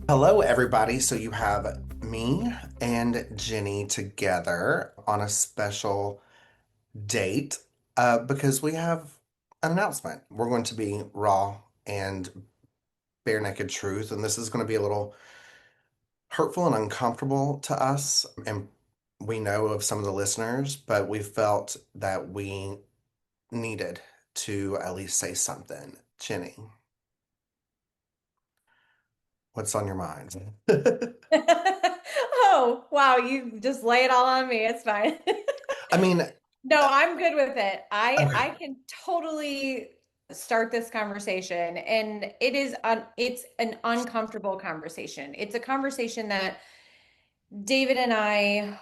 Hello, everybody. So you have me and Jenny together on a special date because we have an announcement. We're going to be raw and bare naked truth, and this is going to be a little hurtful and uncomfortable to us. And we know of some of the listeners, but we felt that we needed to at least say something. Jenny, what's on your mind? Oh, wow, you just lay it all on me. It's fine. I mean, No, I'm good with it. I okay. can totally start this conversation, and it's an uncomfortable conversation. It's a conversation that David and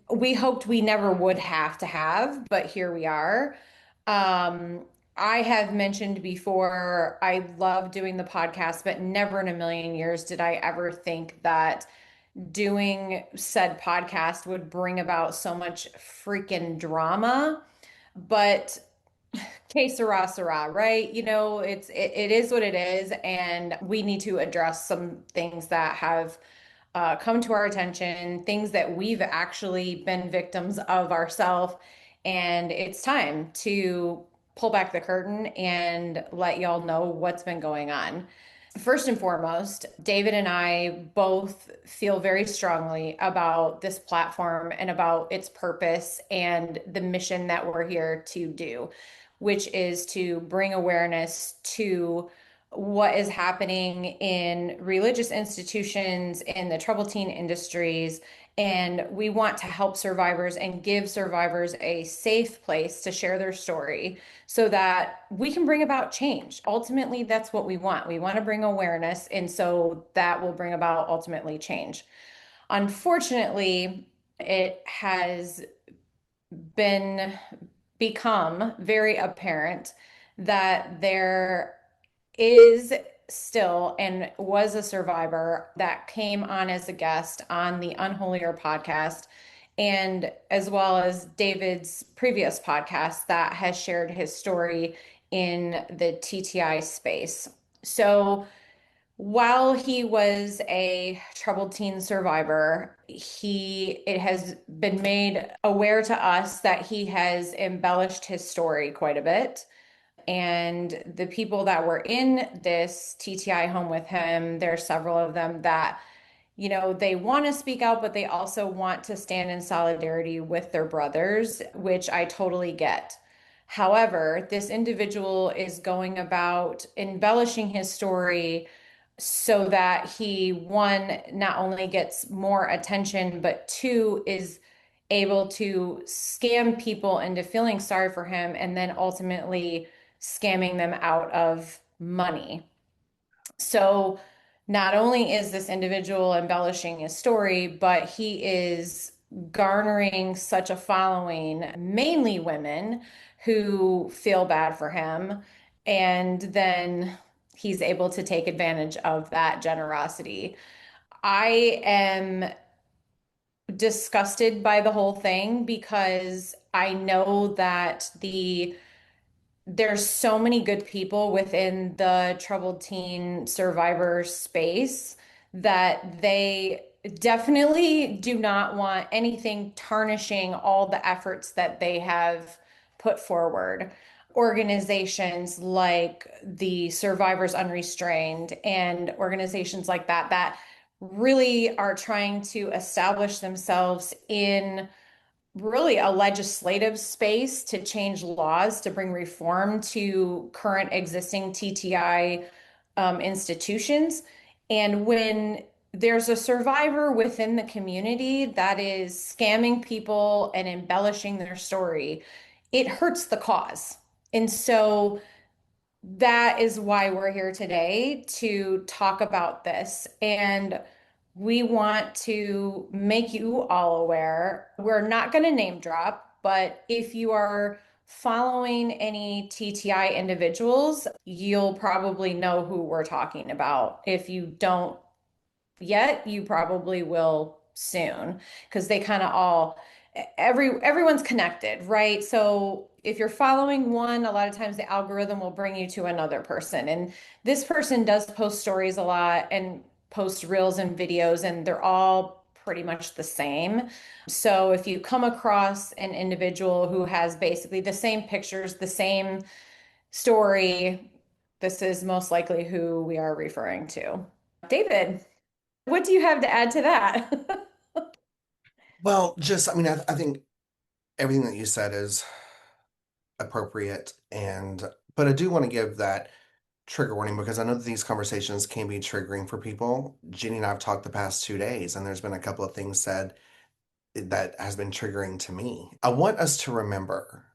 we hoped we never would have to have, but here we are. Um, I have mentioned before, I love doing the podcast, but never in a million years did I ever think that doing said podcast would bring about so much freaking drama. But que sera, right? It is what it is, and we need to address some things that have come to our attention, things that we've actually been victims of ourselves. And it's time to pull back the curtain and let y'all know what's been going on. First and foremost, David and I both feel very strongly about this platform and about its purpose and the mission that we're here to do, which is to bring awareness to what is happening in religious institutions, in the troubled teen industries. And we want to help survivors and give survivors a safe place to share their story so that we can bring about change. Ultimately, that's what we want. We want to bring awareness, and so that will bring about ultimately change. Unfortunately, it has been become very apparent that there is still and was a survivor that came on as a guest on the Unholier podcast, and as well as David's previous podcast that has shared his story in the TTI space. So while he was a troubled teen survivor, it has been made aware to us that he has embellished his story quite a bit. And the people that were in this TTI home with him, there are several of them that, they want to speak out, but they also want to stand in solidarity with their brothers, which I totally get. However, this individual is going about embellishing his story so that he, one, not only gets more attention, but two, is able to scam people into feeling sorry for him and then ultimately scamming them out of money. So not only is this individual embellishing his story, but he is garnering such a following, mainly women who feel bad for him. And then he's able to take advantage of that generosity. I am disgusted by the whole thing because I know that there's so many good people within the troubled teen survivor space that they definitely do not want anything tarnishing all the efforts that they have put forward. Organizations like the Survivors Unrestrained and organizations like that really are trying to establish themselves in really a legislative space to change laws to bring reform to current existing TTI institutions. And when there's a survivor within the community that is scamming people and embellishing their story, it hurts the cause. And so that is why we're here today to talk about this. And we want to make you all aware. We're not going to name drop, but if you are following any TTI individuals, you'll probably know who we're talking about. If you don't yet, you probably will soon because they kind of all everyone's connected, right? So if you're following one, a lot of times the algorithm will bring you to another person. And this person does post stories a lot. And post reels and videos, and they're all pretty much the same. So if you come across an individual who has basically the same pictures, the same story, this is most likely who we are referring to. David, what do you have to add to that? Well, just, I mean, I think everything that you said is appropriate. But I do want to give that trigger warning because I know that these conversations can be triggering for people. Jenny and I have talked the past 2 days, and there's been a couple of things said that has been triggering to me. I want us to remember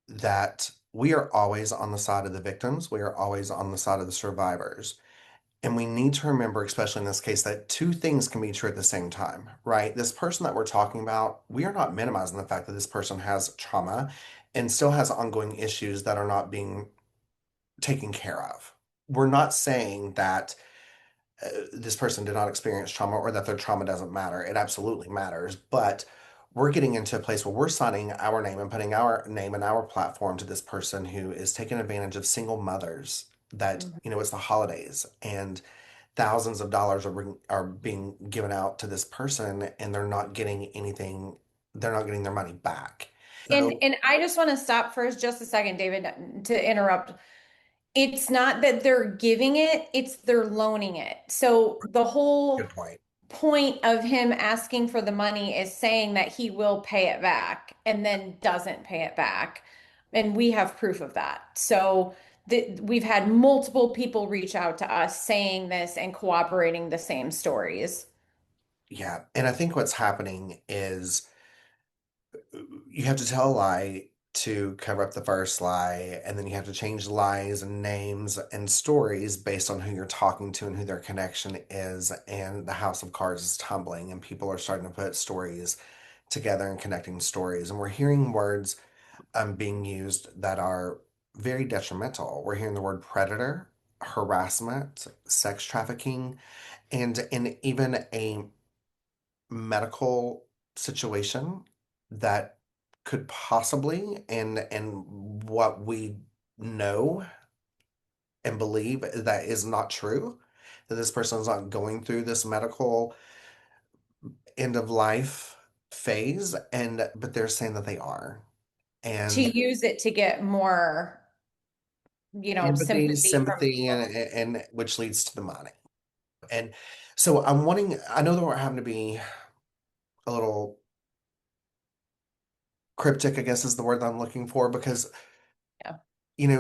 that we are always on the side of the victims, we are always on the side of the survivors. And we need to remember, especially in this case, that two things can be true at the same time, right? This person that we're talking about, we are not minimizing the fact that this person has trauma and still has ongoing issues that are not being taken care of. We're not saying that this person did not experience trauma or that their trauma doesn't matter. It absolutely matters. But we're getting into a place where we're signing our name and putting our name and our platform to this person who is taking advantage of single mothers that, Mhm. it's the holidays and thousands of dollars are being given out to this person and they're not getting anything, they're not getting their money back. And So, and I just want to stop for just a second, David, to interrupt. It's not that they're giving it, it's they're loaning it. So the good whole point. point of him asking for the money is saying that he will pay it back and then doesn't pay it back. And we have proof of that. So we've had multiple people reach out to us saying this and cooperating the same stories. Yeah. And I think what's happening is you have to tell a lie to cover up the first lie, and then you have to change lies and names and stories based on who you're talking to and who their connection is. And the house of cards is tumbling, and people are starting to put stories together and connecting stories. And we're hearing words being used that are very detrimental. We're hearing the word predator, harassment, sex trafficking, and even a medical situation that could possibly and what we know and believe that is not true, that this person is not going through this medical end of life phase, and but they're saying that they are. To And use it to get more, empathy, sympathy from sympathy, people. and which leads to the money. And so I'm wanting, I know that we're having to be a little cryptic, I guess is the word that I'm looking for, because Yeah.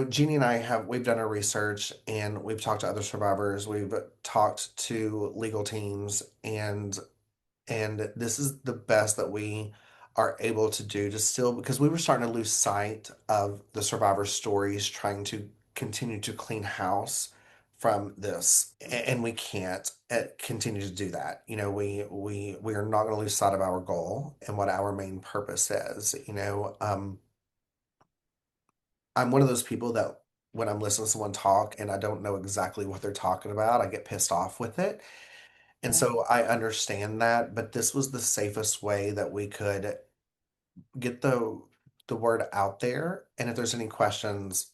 Jeannie and I we've done our research and we've talked to other survivors, we've talked to legal teams, and this is the best that we are able to do to still, because we were starting to lose sight of the survivor stories, trying to continue to clean house from this, and we can't continue to do that. We are not going to lose sight of our goal and what our main purpose is. I'm one of those people that when I'm listening to someone talk and I don't know exactly what they're talking about, I get pissed off with it. And Yeah. so I understand that, but this was the safest way that we could get the word out there. And if there's any questions,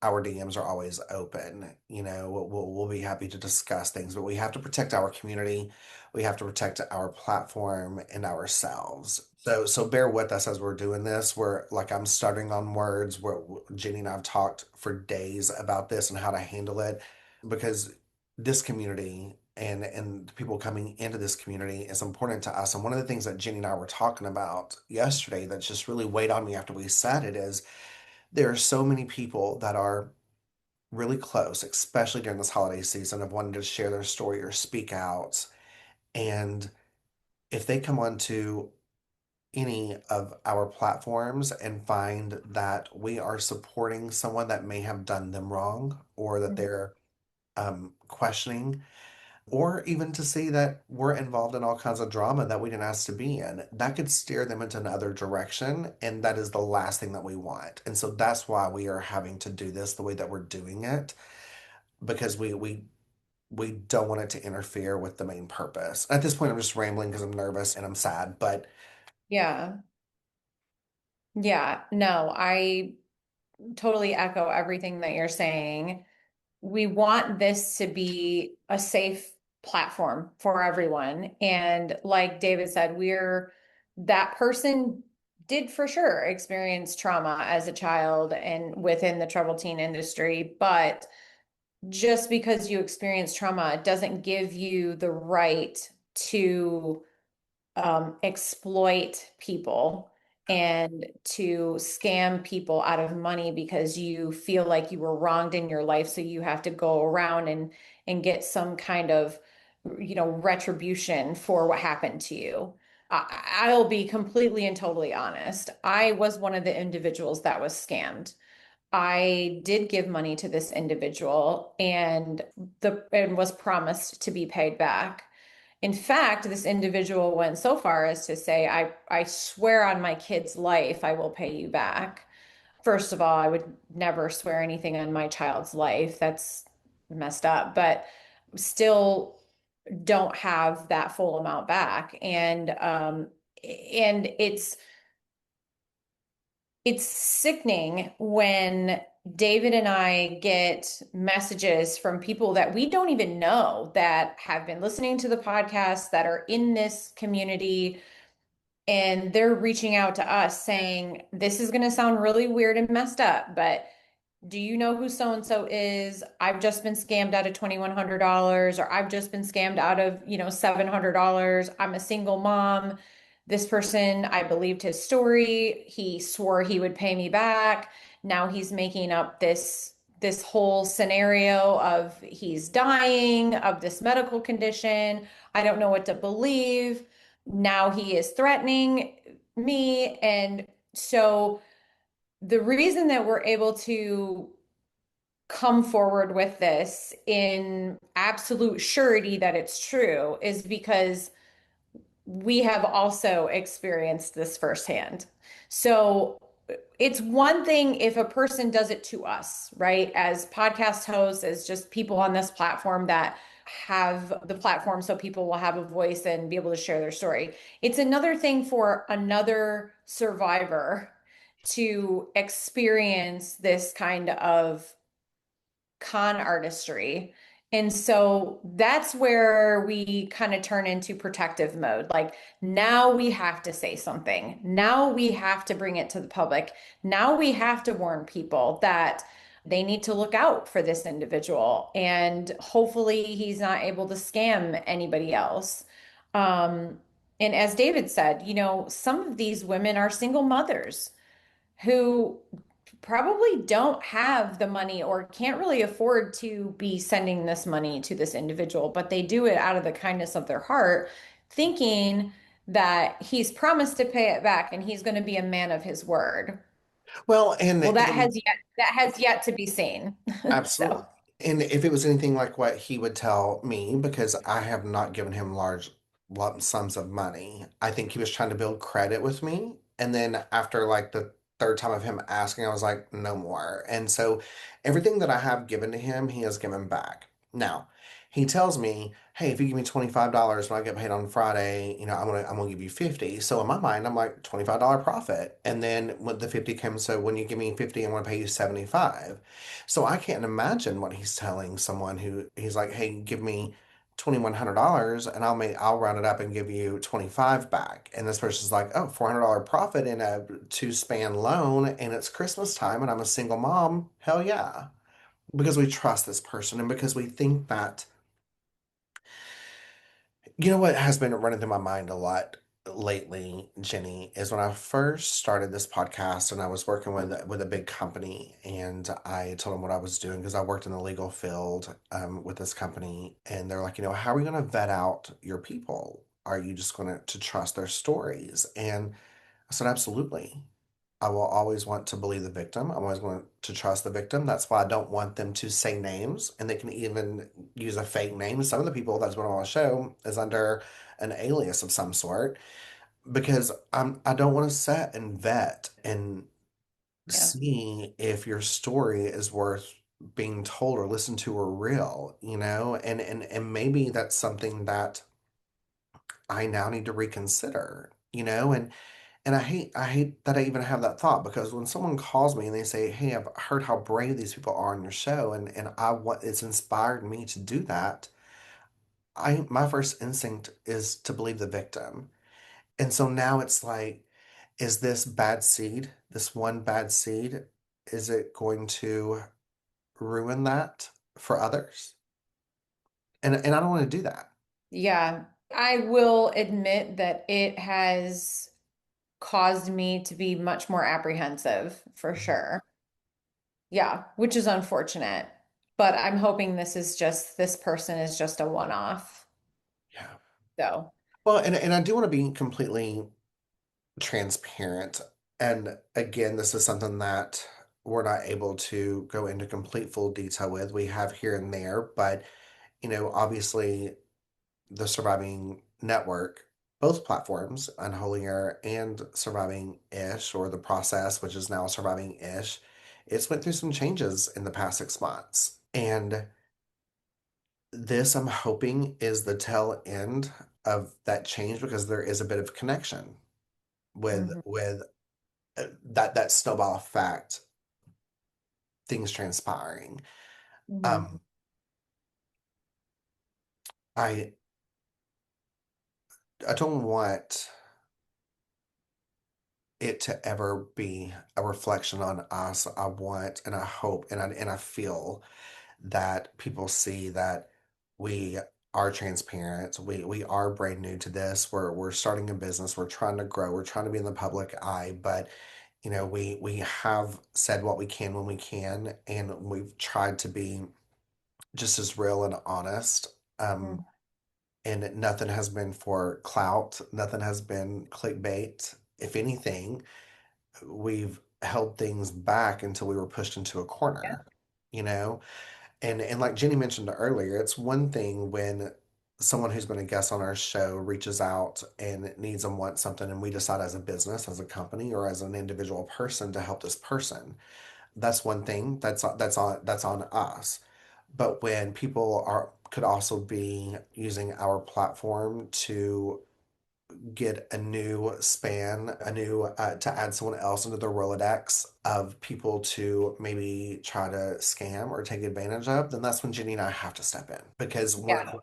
our DMs are always open. We'll be happy to discuss things, but we have to protect our community. We have to protect our platform and ourselves. So bear with us as we're doing this. We're like I'm starting on words. Where Jenny and I have talked for days about this and how to handle it because this community and the people coming into this community is important to us. And one of the things that Jenny and I were talking about yesterday that just really weighed on me after we said it is there are so many people that are really close, especially during this holiday season, of wanting to share their story or speak out. And if they come onto any of our platforms and find that we are supporting someone that may have done them wrong or that Mhm. they're questioning, or even to see that we're involved in all kinds of drama that we didn't ask to be in, that could steer them into another direction. And that is the last thing that we want. And so that's why we are having to do this the way that we're doing it, because we don't want it to interfere with the main purpose. At this point, I'm just rambling because I'm nervous and I'm sad, but Yeah. Yeah. No, I totally echo everything that you're saying. We want this to be a safe platform for everyone. And like David said, that person did for sure experience trauma as a child and within the troubled teen industry, but just because you experience trauma doesn't give you the right to exploit people and to scam people out of money because you feel like you were wronged in your life. So you have to go around and get some kind of, retribution for what happened to you. I'll be completely and totally honest. I was one of the individuals that was scammed. I did give money to this individual and was promised to be paid back. In fact, this individual went so far as to say, I swear on my kid's life, I will pay you back. First of all, I would never swear anything on my child's life. That's messed up, but still don't have that full amount back. And it's sickening when David and I get messages from people that we don't even know that have been listening to the podcast that are in this community, and they're reaching out to us saying, this is going to sound really weird and messed up, but do you know who so and so is? I've just been scammed out of $2,100, or I've just been scammed out of, $700. I'm a single mom. This person, I believed his story. He swore he would pay me back. Now he's making up this whole scenario of he's dying of this medical condition. I don't know what to believe. Now he is threatening me. And so the reason that we're able to come forward with this in absolute surety that it's true is because we have also experienced this firsthand. So it's one thing if a person does it to us, right? As podcast hosts, as just people on this platform that have the platform so people will have a voice and be able to share their story. It's another thing for another survivor to experience this kind of con artistry. And so that's where we kind of turn into protective mode. Like now we have to say something. Now we have to bring it to the public. Now we have to warn people that they need to look out for this individual. And hopefully he's not able to scam anybody else. And as David said, some of these women are single mothers who probably don't have the money or can't really afford to be sending this money to this individual, but they do it out of the kindness of their heart, thinking that he's promised to pay it back and he's going to be a man of his word. Well, Well, that and has yet to be seen. absolutely. So, And if it was anything like what he would tell me, because I have not given him large lump sums of money, I think he was trying to build credit with me. And then after like the third time of him asking, I was like, no more. And so everything that I have given to him, he has given back. Now, he tells me, hey, if you give me $25 when I get paid on Friday, I'm gonna give you 50. So in my mind, I'm like $25 profit. And then when the 50 comes, so when you give me 50, I'm gonna pay you 75. So I can't imagine what he's telling someone who he's like, hey, give me $2,100 and I'll round it up and give you 25 back. And this person's like, oh, $400 profit in a two span loan and it's Christmas time and I'm a single mom. Hell yeah. Because we trust this person and because we think that, what has been running through my mind a lot lately, Jenny, is when I first started this podcast and I was working with a big company and I told them what I was doing because I worked in the legal field with this company and they're like, how are we going to vet out your people? Are you just going to trust their stories? And I said, absolutely. I will always want to believe the victim. I'm always going to trust the victim. That's why I don't want them to say names, and they can even use a fake name. Some of the people that's been on the show is under an alias of some sort because I don't want to set and vet and yeah. see if your story is worth being told or listened to or real, and maybe that's something that I now need to reconsider, and I hate that I even have that thought because when someone calls me and they say, "Hey, I've heard how brave these people are on your show," and I want it's inspired me to do that. I my first instinct is to believe the victim. And so now it's like, is this bad seed, this one bad seed, is it going to ruin that for others? And I don't want to do that. Yeah, I will admit that it has caused me to be much more apprehensive for Mhm. sure. Yeah, which is unfortunate. But I'm hoping this person is just a one-off. Yeah. So, Well, and I do want to be completely transparent. And again, this is something that we're not able to go into complete full detail with. We have here and there, but obviously the Surviving Network, both platforms, Unholier and Surviving-ish, or the process, which is now Surviving-ish, it's went through some changes in the past 6 months. And this, I'm hoping, is the tail end of that change because there is a bit of connection with mhm, that snowball effect, things transpiring. mhm. Um, I I don't want it to ever be a reflection on us. I want and I hope and I feel that people see that we are transparent. We are brand new to this. We're starting a business. We're trying to grow. We're trying to be in the public eye, but we have said what we can when we can, and we've tried to be just as real and honest. Mhm. And nothing has been for clout. Nothing has been clickbait. If anything, we've held things back until we were pushed into a Yeah. corner, you know? And like Jenny mentioned earlier, it's one thing when someone who's been a guest on our show reaches out and needs and wants something, and we decide as a business, as a company, or as an individual person to help this person. That's one thing. That's on us. But when people are could also be using our platform to get a new span, a new to add someone else into the Rolodex of people to maybe try to scam or take advantage of, then that's when Jenny and I have to step in. Because Yeah.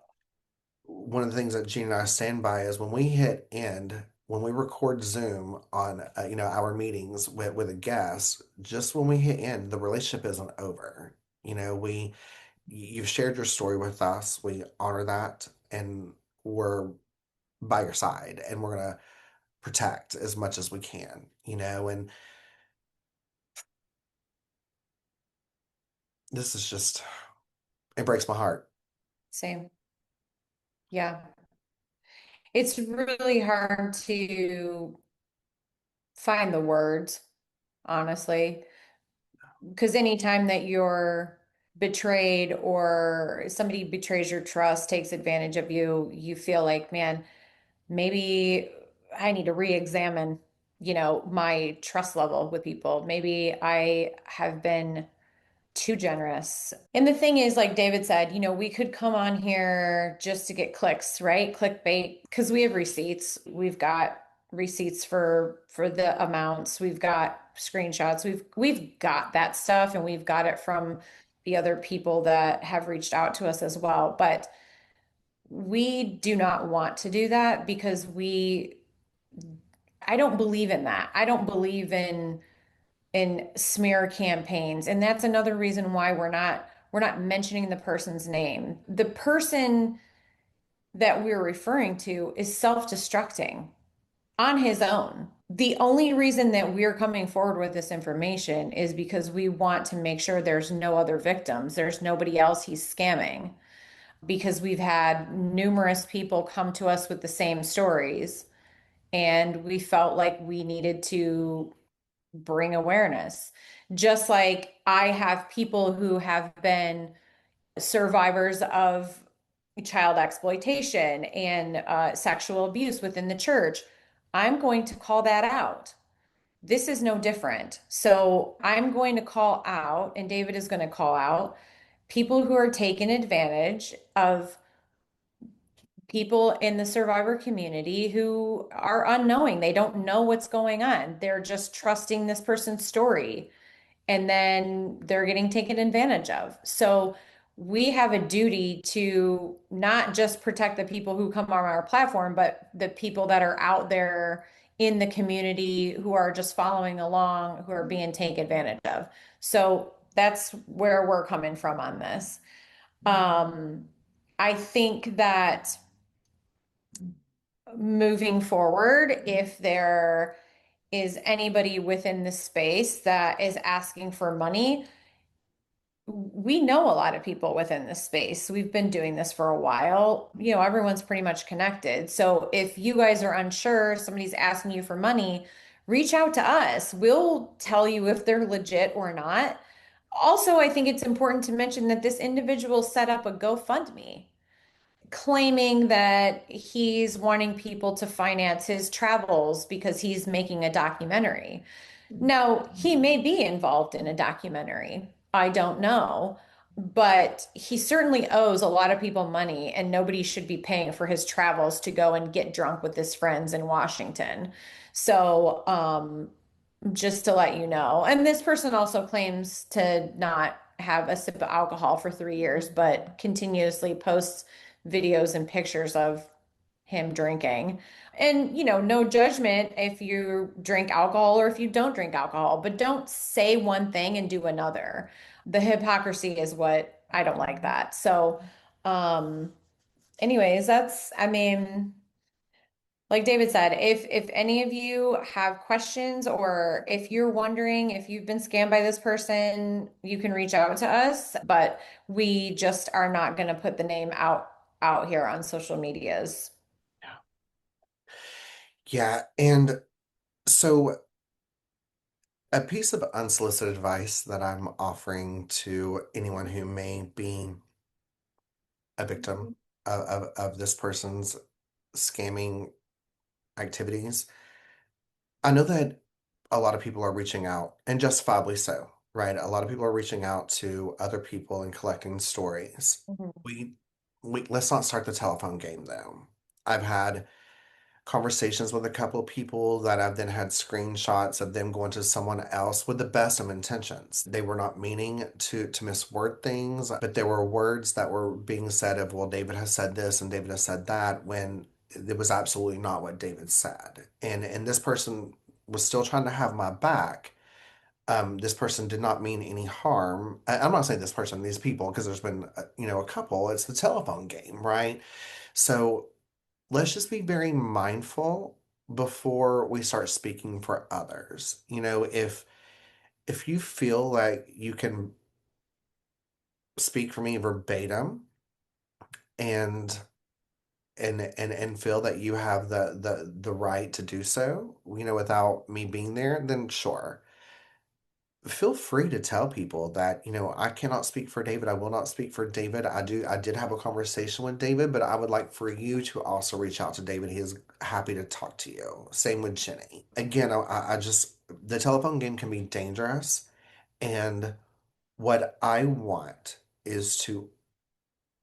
one of the things that Jenny and I stand by is when we hit end, when we record Zoom on our meetings with a guest, just when we hit end, the relationship isn't over. We you've shared your story with us. We honor that, and we're by your side, and we're gonna protect as much as we can. And this is just, it breaks my heart. Same. Yeah. It's really hard to find the words, honestly, because anytime that you're betrayed or somebody betrays your trust, takes advantage of you, you feel like, man, maybe I need to re-examine, my trust level with people. Maybe I have been too generous. And the thing is, like David said, we could come on here just to get clicks, right? Clickbait, because we have receipts. We've got receipts for the amounts. We've got screenshots. We've got that stuff and we've got it from the other people that have reached out to us as well. But we do not want to do that because I don't believe in that. I don't believe in smear campaigns. And that's another reason why we're not mentioning the person's name. The person that we're referring to is self-destructing on his own. The only reason that we're coming forward with this information is because we want to make sure there's no other victims. There's nobody else he's scamming because we've had numerous people come to us with the same stories and we felt like we needed to bring awareness. Just like I have people who have been survivors of child exploitation and sexual abuse within the church, I'm going to call that out. This is no different. So I'm going to call out, and David is going to call out people who are taking advantage of people in the survivor community who are unknowing. They don't know what's going on. They're just trusting this person's story and then they're getting taken advantage of. So we have a duty to not just protect the people who come on our platform, but the people that are out there in the community who are just following along, who are being taken advantage of. So that's where we're coming from on this. Um, I think that moving forward, if there is anybody within the space that is asking for money, we know a lot of people within this space. We've been doing this for a while. Everyone's pretty much connected. So if you guys are unsure, somebody's asking you for money, reach out to us. We'll tell you if they're legit or not. Also, I think it's important to mention that this individual set up a GoFundMe claiming that he's wanting people to finance his travels because he's making a documentary. Now, he may be involved in a documentary. I don't know. But he certainly owes a lot of people money, and nobody should be paying for his travels to go and get drunk with his friends in Washington. So, just to let you know. And this person also claims to not have a sip of alcohol for 3 years, but continuously posts videos and pictures of him drinking. And, no judgment if you drink alcohol or if you don't drink alcohol, but don't say one thing and do another. The hypocrisy is what I don't like that. So, um, anyways, I mean, like David said, if any of you have questions or if you're wondering if you've been scammed by this person, you can reach out to us, but we just are not going to put the name out here on social medias. Yeah, and so a piece of unsolicited advice that I'm offering to anyone who may be a victim of this person's scamming activities. I know that a lot of people are reaching out, and justifiably so, right? A lot of people are reaching out to other people and collecting stories. Mhm. We we let's not start the telephone game though. I've had conversations with a couple of people that I've then had screenshots of them going to someone else with the best of intentions. They were not meaning to misword things, but there were words that were being said of, well, David has said this and David has said that when it was absolutely not what David said. And this person was still trying to have my back. This person did not mean any harm. I'm not saying this person, these people, because there's been, a couple. It's the telephone game, right? So let's just be very mindful before we start speaking for others. If you feel like you can speak for me verbatim and and feel that you have the right to do so, without me being there, then sure. Feel free to tell people that, I cannot speak for David. I will not speak for David. I did have a conversation with David, but I would like for you to also reach out to David. He is happy to talk to you. Same with Jenny. Again, I just, the telephone game can be dangerous. And what I want is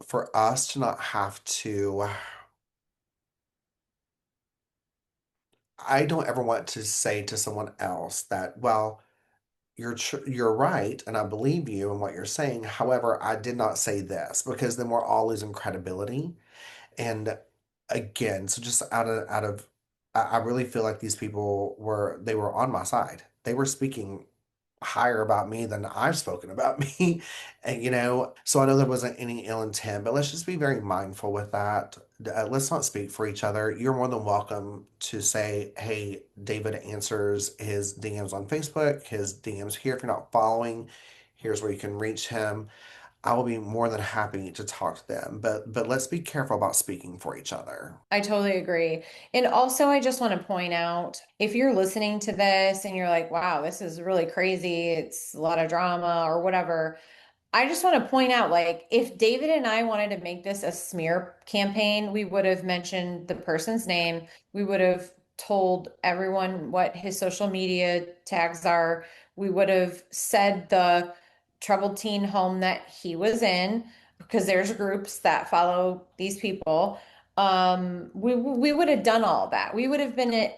for us to not have to, I don't ever want to say to someone else that, well, you're right, and I believe you and what you're saying. However, I did not say this because then we're all losing credibility. And again, so just I really feel like these people they were on my side. They were speaking higher about me than I've spoken about me. And, so I know there wasn't any ill intent, but let's just be very mindful with that. Let's not speak for each other. You're more than welcome to say, hey, David answers his DMs on Facebook, his DMs here. If you're not following, here's where you can reach him. I will be more than happy to talk to them, but let's be careful about speaking for each other. I totally agree. And also, I just want to point out if you're listening to this and you're like, wow, this is really crazy, it's a lot of drama or whatever, I just want to point out, like, if David and I wanted to make this a smear campaign, we would have mentioned the person's name. We would have told everyone what his social media tags are. We would have said the troubled teen home that he was in, because there's groups that follow these people. We would have done all that. We would have been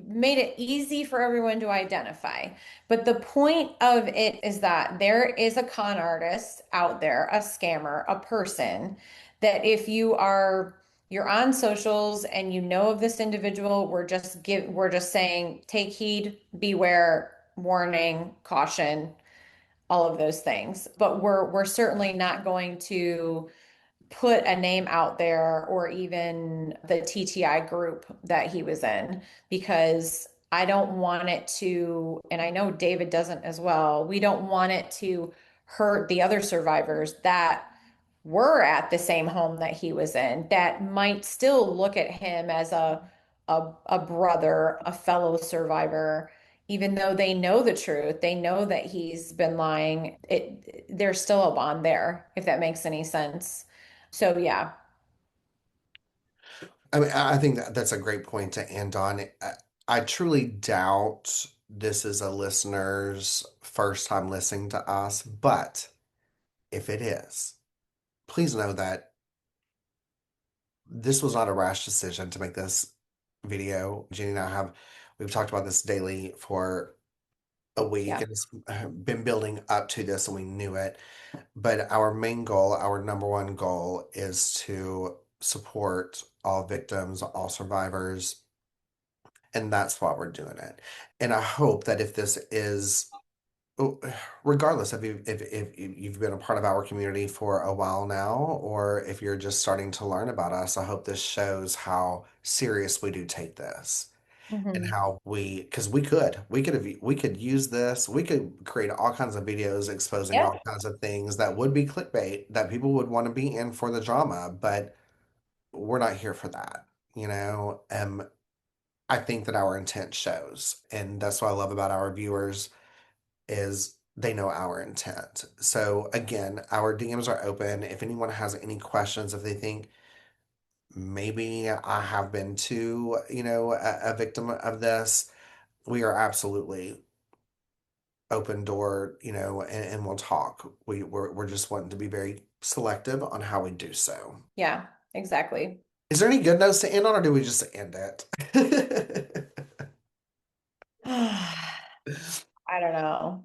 made it easy for everyone to identify. But the point of it is that there is a con artist out there, a scammer, a person that if you're on socials and you know of this individual, we're just saying take heed, beware, warning, caution, all of those things. But we're certainly not going to put a name out there or even the TTI group that he was in because I don't want it to, and I know David doesn't as well, we don't want it to hurt the other survivors that were at the same home that he was in that might still look at him as a brother, a fellow survivor, even though they know the truth, they know that he's been lying. There's still a bond there, if that makes any sense. So yeah. I mean, I think that's a great point to end on. I truly doubt this is a listener's first time listening to us, but if it is, please know that this was not a rash decision to make this video. Jenny and I we've talked about this daily for a week, Yeah. and it's been building up to this, and we knew it. But our main goal, our number one goal, is to support all victims, all survivors, and that's why we're doing it. And I hope that if this is, oh, regardless if you've been a part of our community for a while now, or if you're just starting to learn about us, I hope this shows how serious we do take this. And Hmm. how because we could use this, we could create all kinds of videos exposing all Yep. kinds of things that would be clickbait that people would want to be in for the drama, but we're not here for that, you know. I think that our intent shows, and that's what I love about our viewers is they know our intent. So again, our DMs are open. If anyone has any questions, if they think maybe I have been too, a victim of this, we are absolutely open door, and we'll talk. We're just wanting to be very selective on how we do so. Yeah, exactly. Is there any good notes to end on, or do we just end it? I don't know.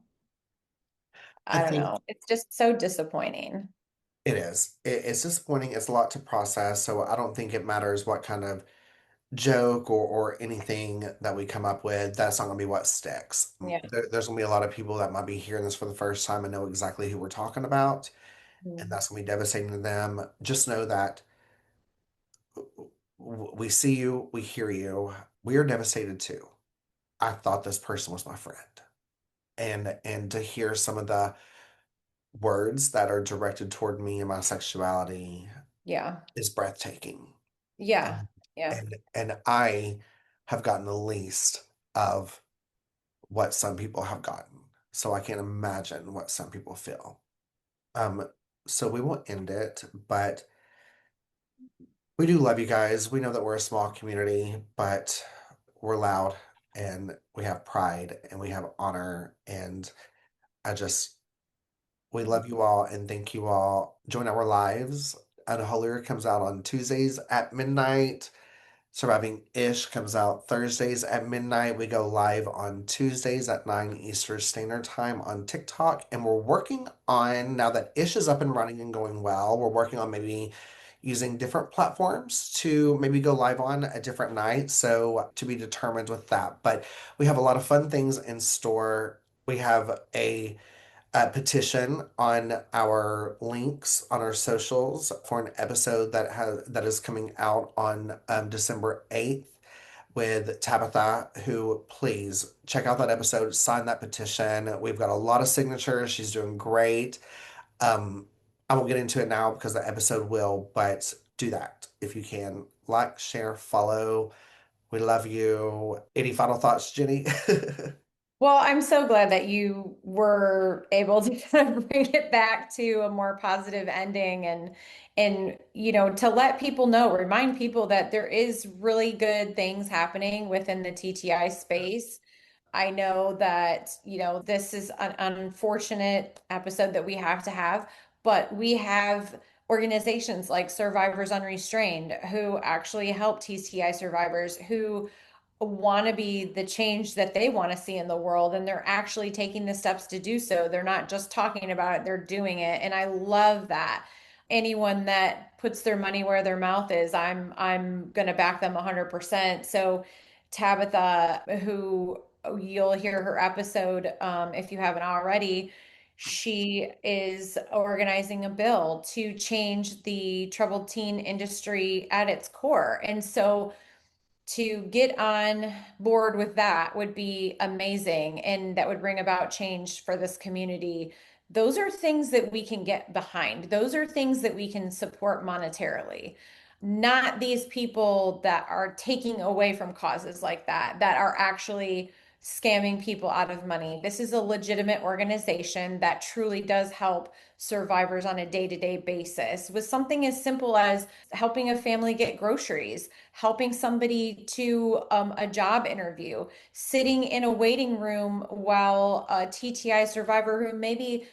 I I don't think know. It's just so disappointing. it is. It's disappointing. It's a lot to process. So I don't think it matters what kind of joke or anything that we come up with. That's not going to be what sticks. Yeah. There's going to be a lot of people that might be hearing this for the first time and know exactly who we're talking about. And Mhm. that's going to be devastating to them. Just know that we see you, we hear you. We are devastated too. I thought this person was my friend. And to hear some of the words that are directed toward me and my sexuality Yeah. is breathtaking. Yeah. And Yeah. and I have gotten the least of what some people have gotten. So I can't imagine what some people feel. Um, so we will end it, but we do love you guys. We know that we're a small community, but we're loud and we have pride and we have honor. And I just, we love you all and thank you all. Join our lives. Un-Holier comes out on Tuesdays at midnight. Surviving Ish comes out Thursdays at midnight. We go live on Tuesdays at 9 Eastern Standard Time on TikTok. And we're working on, now that Ish is up and running and going well, we're working on maybe using different platforms to maybe go live on a different night. So to be determined with that. But we have a lot of fun things in store. We have a petition on our links on our socials for an episode that is coming out on December 8th with Tabitha, who please check out that episode, sign that petition. We've got a lot of signatures. She's doing great. Um, I won't get into it now because the episode will, but do that if you can. Like, share, follow. We love you. Any final thoughts, Jenny? Well, I'm so glad that you were able to kind of bring it back to a more positive ending and to let people know, remind people that there is really good things happening within the TTI space. I know that, this is an unfortunate episode that we have to have, but we have organizations like Survivors Unrestrained who actually help TTI survivors who want to be the change that they want to see in the world, and they're actually taking the steps to do so. They're not just talking about it, they're doing it. And I love that. Anyone that puts their money where their mouth is, I'm going to back them 100%. So Tabitha, who you'll hear her episode if you haven't already, she is organizing a bill to change the troubled teen industry at its core. And so to get on board with that would be amazing, and that would bring about change for this community. Those are things that we can get behind. Those are things that we can support monetarily. Not these people that are taking away from causes like that, that are actually scamming people out of money. This is a legitimate organization that truly does help survivors on a day-to-day basis with something as simple as helping a family get groceries, helping somebody to a job interview, sitting in a waiting room while a TTI survivor who maybe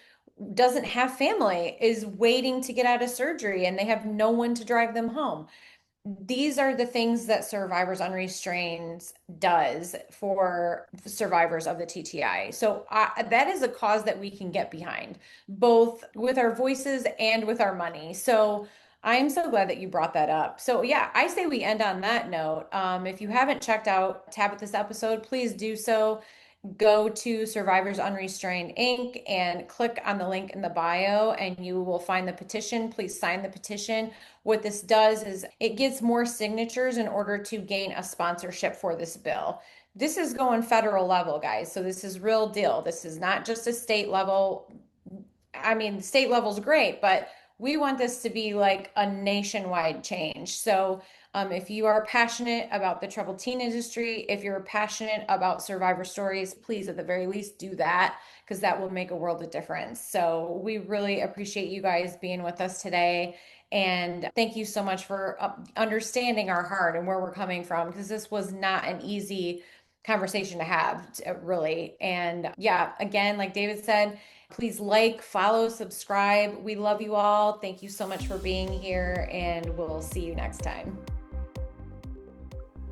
doesn't have family is waiting to get out of surgery and they have no one to drive them home. These are the things that Survivors Unrestrained does for survivors of the TTI. So that is a cause that we can get behind, both with our voices and with our money. So I am so glad that you brought that up. So yeah, I say we end on that note. If you haven't checked out Tabitha's episode, please do so. Go to Survivors Unrestrained Inc. and click on the link in the bio, and you will find the petition. Please sign the petition. What this does is it gets more signatures in order to gain a sponsorship for this bill. This is going federal level, guys. So this is real deal. This is not just a state level. I mean, state level's great, but we want this to be like a nationwide change. So, if you are passionate about the troubled teen industry, if you're passionate about survivor stories, please, at the very least, do that because that will make a world of difference. So, we really appreciate you guys being with us today. And thank you so much for understanding our heart and where we're coming from because this was not an easy conversation to have, really. And yeah, again, like David said, please like, follow, subscribe. We love you all. Thank you so much for being here, and we'll see you next time.